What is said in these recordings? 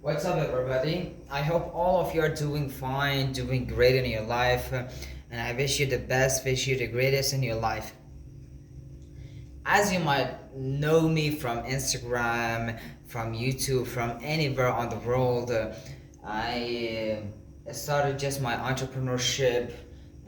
What's up, everybody? I hope all of you are doing fine, doing great in your life, and I wish you the best, wish you the greatest in your life. As you might know me from Instagram, from YouTube, from anywhere on the world, I started just my entrepreneurship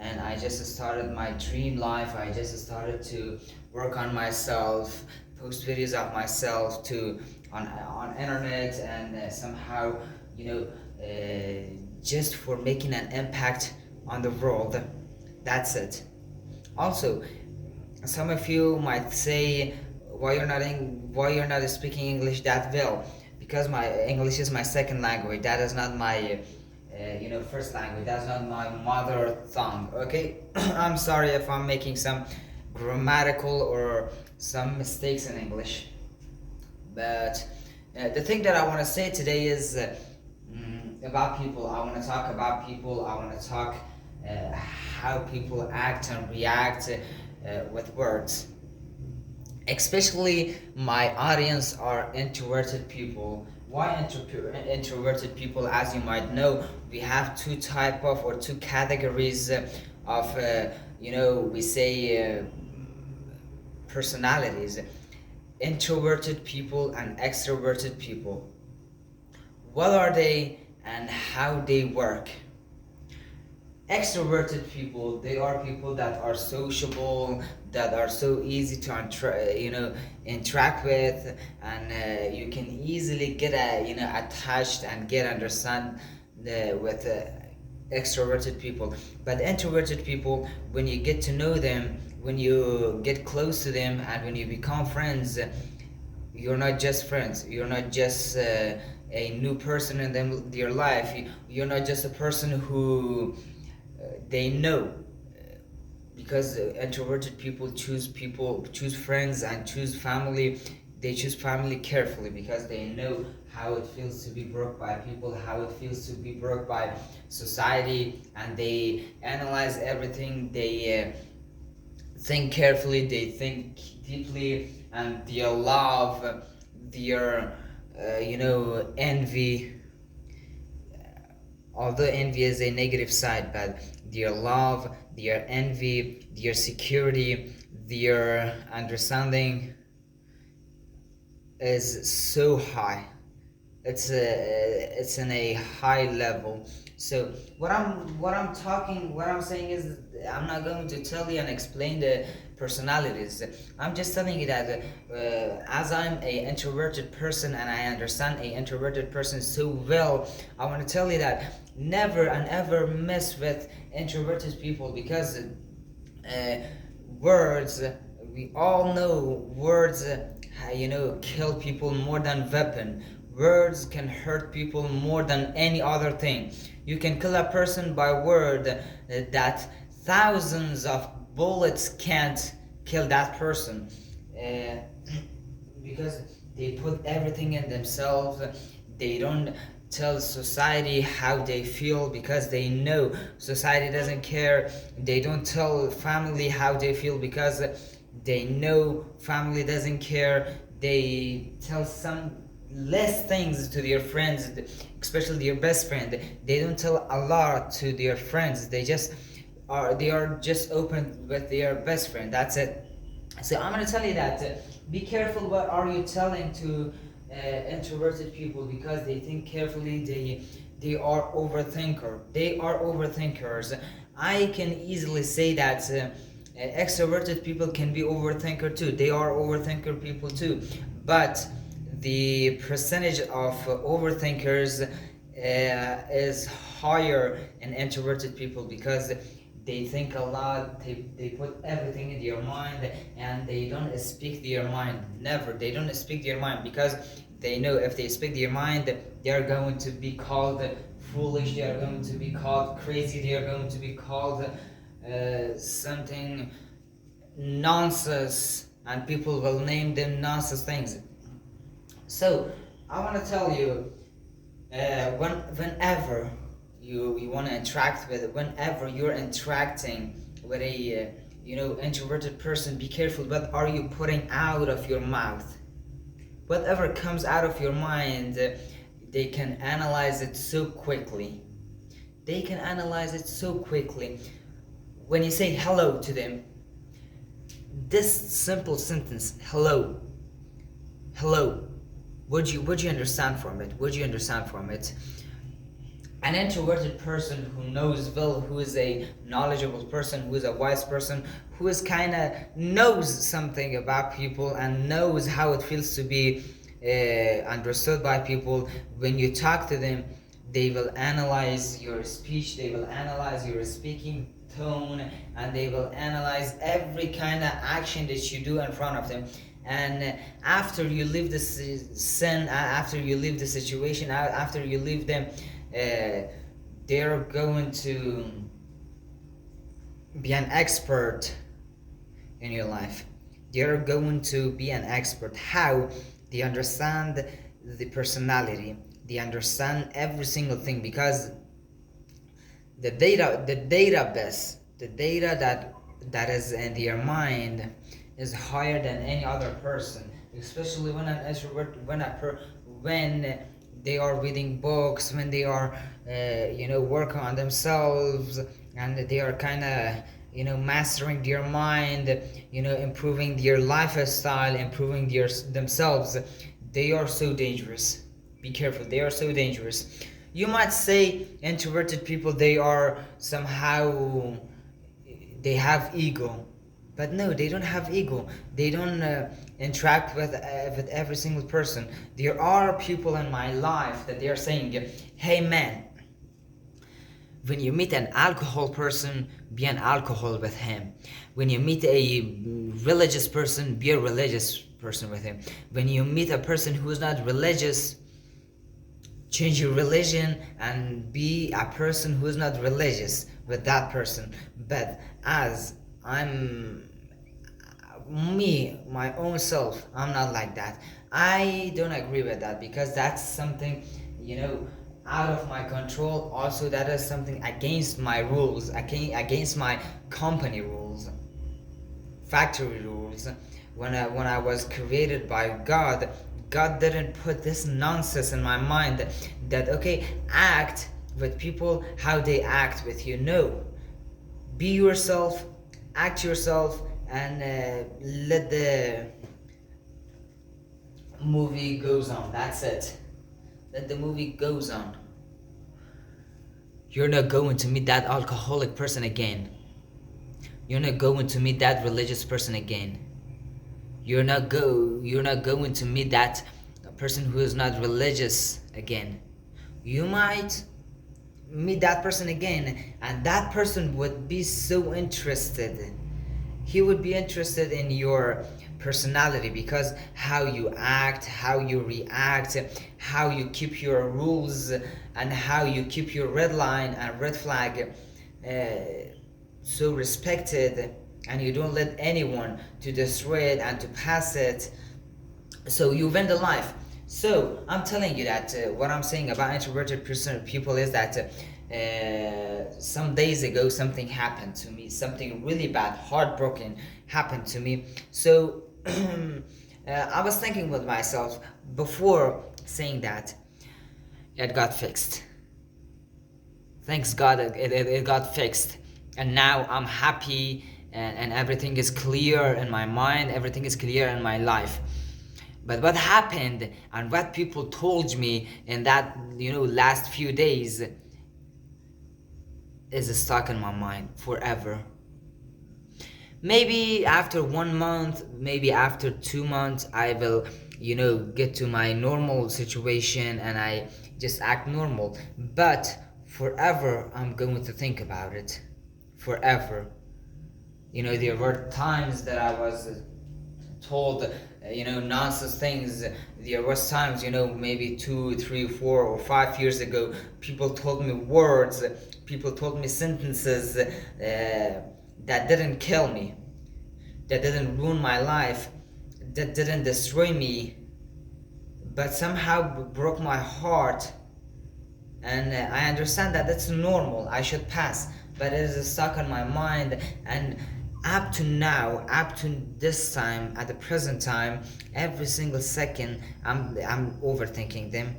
and I just started my dream life. I just started to work on myself, post videos of myself to on internet and somehow you know just for making an impact on the world. That's it. Also, some of you might say why you're not speaking English that well, because my English is my second language. That is not my first language. That's not my mother tongue. Okay, I'm sorry if I'm making some grammatical or some mistakes in English. But the thing that I want to say today is about people. I want to talk about people. I want to talk how people act and react with words. Especially my audience are introverted people. Why introverted people? As you might know, we have two categories of we say personalities: introverted people and extroverted people. What are they and how they work? Extroverted people, they are people that are sociable, that are so easy to interact with, and you can easily get attached and get understand with extroverted people. But introverted people, when you get to know them, when you get close to them, and when you become friends, you're not just friends, you're not just a new person in their life. You're not just a person who they know, because introverted people choose friends and choose family. They choose family carefully because they know how it feels to be broke by people, how it feels to be broke by society, and they analyze everything. They think carefully, they think deeply, and their love, their envy, although envy is a negative side, but their love, their envy, their security, their understanding is so high. It's in a high level. So what I'm saying is, I'm not going to tell you and explain the personalities. I'm just telling you that as I'm a introverted person and I understand a introverted person so well, I want to tell you that never and ever mess with introverted people, because words, we all know words kill people more than weapon. Words can hurt people more than any other thing. You can kill a person by word that thousands of bullets can't kill that person, uh, because they put everything in themselves. They don't tell society how they feel because they know society doesn't care. They don't tell family how they feel because they know family doesn't care. They tell some less things to their friends, especially their best friend. They don't tell a lot to their friends. They are just open with their best friend. That's it. So I'm gonna tell you that be careful what are you telling to introverted people, because they think carefully. They are overthinker. They are overthinkers. I can easily say that extroverted people can be overthinker too. They are overthinker people too, but the percentage of overthinkers is higher in introverted people, because they think a lot. They put everything in their mind and they don't speak their mind. Never. They don't speak their mind because they know if they speak their mind, they are going to be called foolish. They are going to be called crazy. They are going to be called something nonsense, and people will name them nonsense things. So I want to tell you, whenever you want to interact with, whenever you're interacting with a introverted person, be careful. What are you putting out of your mouth? Whatever comes out of your mind, they can analyze it so quickly. They can analyze it so quickly. When you say hello to them, this simple sentence, hello, hello, would you understand from it? Would you understand from it? An introverted person who knows well, who is a knowledgeable person, who is a wise person, who is kind of knows something about people and knows how it feels to be understood by people. When you talk to them, they will analyze your speech, they will analyze your speaking tone, and they will analyze every kind of action that you do in front of them. And after you leave this sin, after you leave the situation, after you leave them, they're going to be an expert in your life. They're going to be an expert. How? They understand the personality. They understand every single thing, because the data that is in their mind is higher than any other person. Especially when an introvert, when they are reading books, when they are working on themselves, and they are kind of mastering their mind, improving their lifestyle, improving themselves. They are so dangerous. Be careful, they are so dangerous. You might say introverted people, they are somehow, they have ego. But no, they don't have ego. They don't interact with every single person. There are people in my life that they are saying, hey man, when you meet an alcohol person, be an alcohol with him. When you meet a religious person, be a religious person with him. When you meet a person who is not religious, change your religion and be a person who is not religious with that person. But as my own self, I'm not like that. I don't agree with that, because that's something, out of my control. Also, that is something against my rules, against my company rules, factory rules. When I was created by God didn't put this nonsense in my mind that okay, act with people how they act with you. No, be yourself, act yourself, and let the movie goes on. That's it. Let the movie goes on. You're not going to meet that alcoholic person again. You're not going to meet that religious person again. You're not going to meet that person who is not religious again. You might meet that person again, and that person would be so interested. He would be interested in your personality, because how you act, how you react, how you keep your rules, and how you keep your red line and red flag so respected, and you don't let anyone to destroy it and to pass it, so you win the life. So I'm telling you that what I'm saying about introverted people is that some days ago something happened to me, something really bad, heartbroken happened to me. So I was thinking with myself before saying that it got fixed. Thanks God it got fixed, and now I'm happy, and everything is clear in my mind, everything is clear in my life. But what happened and what people told me in that last few days is stuck in my mind forever. Maybe after 1 month, maybe after 2 months, I will get to my normal situation and I just act normal. But forever I'm going to think about it. Forever. There were times that I was told nonsense things. There was times, maybe 2, 3, 4 or 5 years ago, people told me words, people told me sentences that didn't kill me, that didn't ruin my life, that didn't destroy me, but somehow broke my heart. And I understand that that's normal, I should pass, but it is stuck in my mind. And up to now, up to this time, at the present time, every single second I'm overthinking them.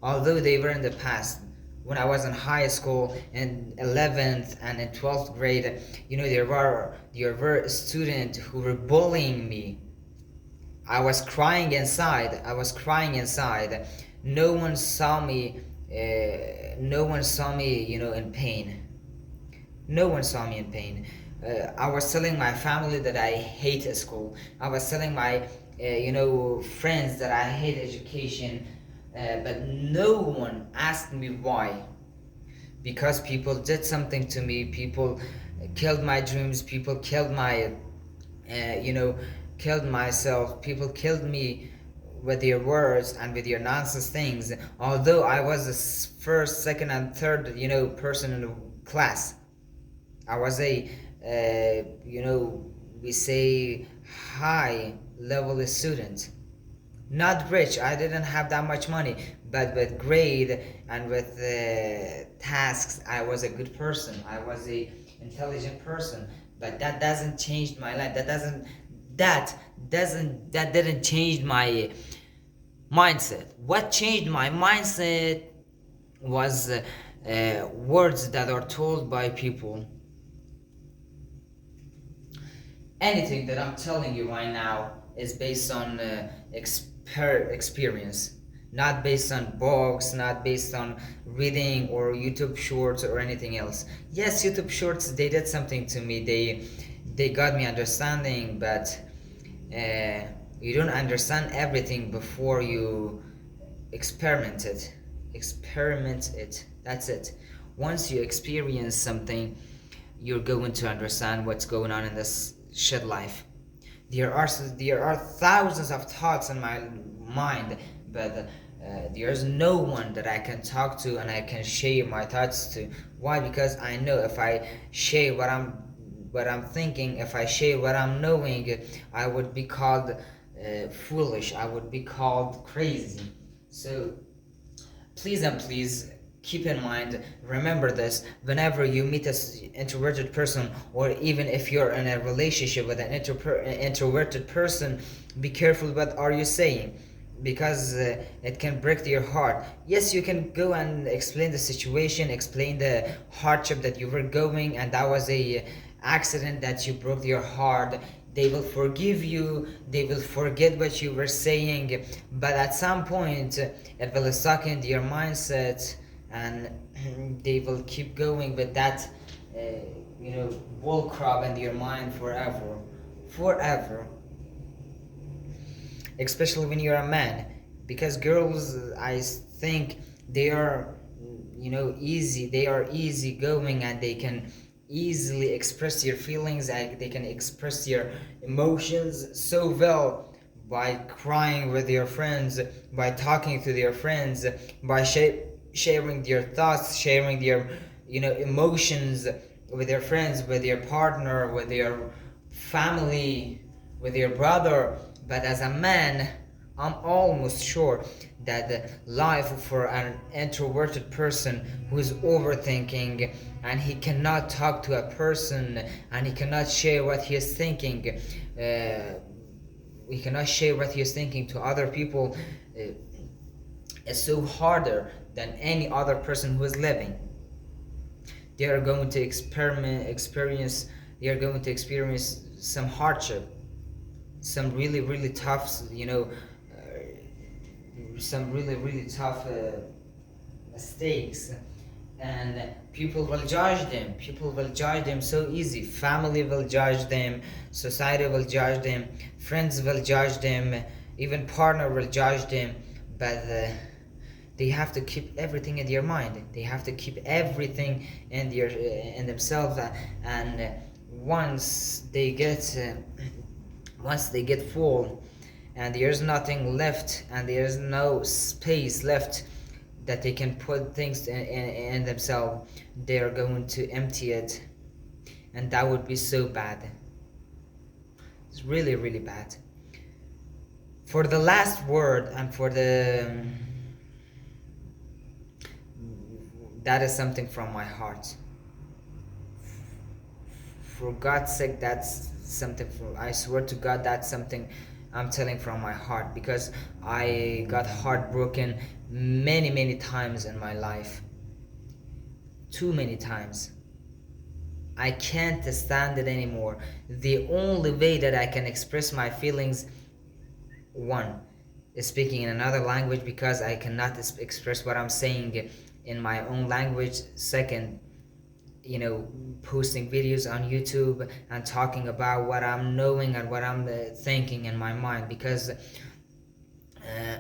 although they were in the past. When I was in high school in 11th and in 12th grade, there were a student who were bullying me. I was crying inside. No one saw me. No one saw me, in pain. No one saw me in pain. I was telling my family that I hate school. I was telling my, friends that I hate education. But no one asked me why. Because people did something to me. People killed my dreams. People killed my, killed myself. People killed me with your words and with your nonsense things. Although I was the first, second, and third, person in the class. I was a, we say high level student. Not rich, I didn't have that much money, but with grade and with tasks, I was a good person. I was a intelligent person. But that doesn't change my life. That didn't change my mindset. What changed my mindset was words that are told by people. Anything that I'm telling you right now is based on experience, not based on books, not based on reading or YouTube shorts or anything else. Yes, YouTube shorts, they did something to me. They got me understanding, but you don't understand everything before you experiment it. That's it. Once you experience something, you're going to understand what's going on in this shit life. There are thousands of thoughts in my mind, but there's no one that I can talk to and I can share my thoughts to. Why? Because I know if I share what I'm thinking, if I share what I'm knowing, I would be called foolish. I would be called crazy. So please and please keep in mind, remember this, whenever you meet an introverted person, or even if you're in a relationship with an introverted person, be careful what are you saying, because it can break your heart. Yes, you can go and explain the situation, explain the hardship that you were going, and that was a accident that you broke your heart. They will forgive you, they will forget what you were saying, but at some point it will stuck into your mindset, and they will keep going with that bull crap in your mind forever, especially when you're a man, because girls, I think, they are easy going, and they can easily express your feelings, and they can express your emotions so well by crying with your friends, by talking to their friends, by sharing their thoughts, sharing their emotions with their friends, with your partner, with your family, with your brother. But as a man, I'm almost sure that the life for an introverted person who is overthinking, and he cannot talk to a person, and he cannot share what he is thinking, to other people, is so harder than any other person who is living. They are going to experience some hardship, some really really tough, some really really tough mistakes, and people will judge them so easy. Family will judge them, society will judge them, friends will judge them, even partner will judge them. But they have to keep everything in their mind. They have to keep everything in themselves, and once they get full, and there's nothing left, and there's no space left that they can put things in themselves, they're going to empty it, and that would be so bad. It's really really bad. For the last word, and for the that is something from my heart. For God's sake, that's something from, I swear to God, that's something I'm telling from my heart, because I got heartbroken many times in my life. Too many times. I can't stand it anymore. The only way that I can express my feelings, one, is speaking in another language, because I cannot express what I'm saying in my own language. Second, posting videos on YouTube and talking about what I'm knowing and what I'm thinking in my mind, because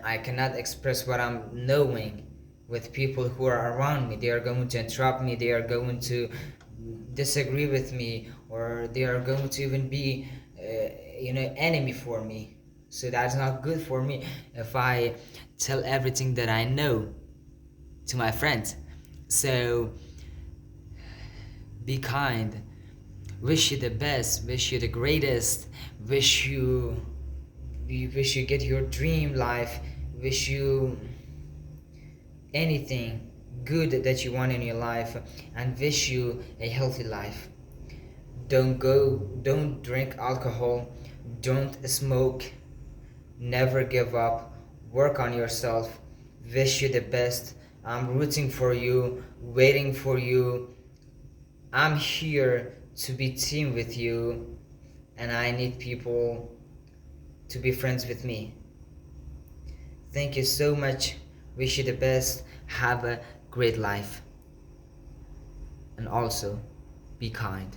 I cannot express what I'm knowing with people who are around me. They are going to interrupt me, they are going to disagree with me, or they are going to even be enemy for me. So that's not good for me if I tell everything that I know to my friends. So be kind, wish you the best, wish you the greatest, wish you get your dream life, wish you anything good that you want in your life, and wish you a healthy life. Don't drink alcohol, don't smoke, never give up, work on yourself. Wish you the best. I'm rooting for you, waiting for you. I'm here to be team with you, and I need people to be friends with me. Thank you so much. Wish you the best. Have a great life. And also, be kind.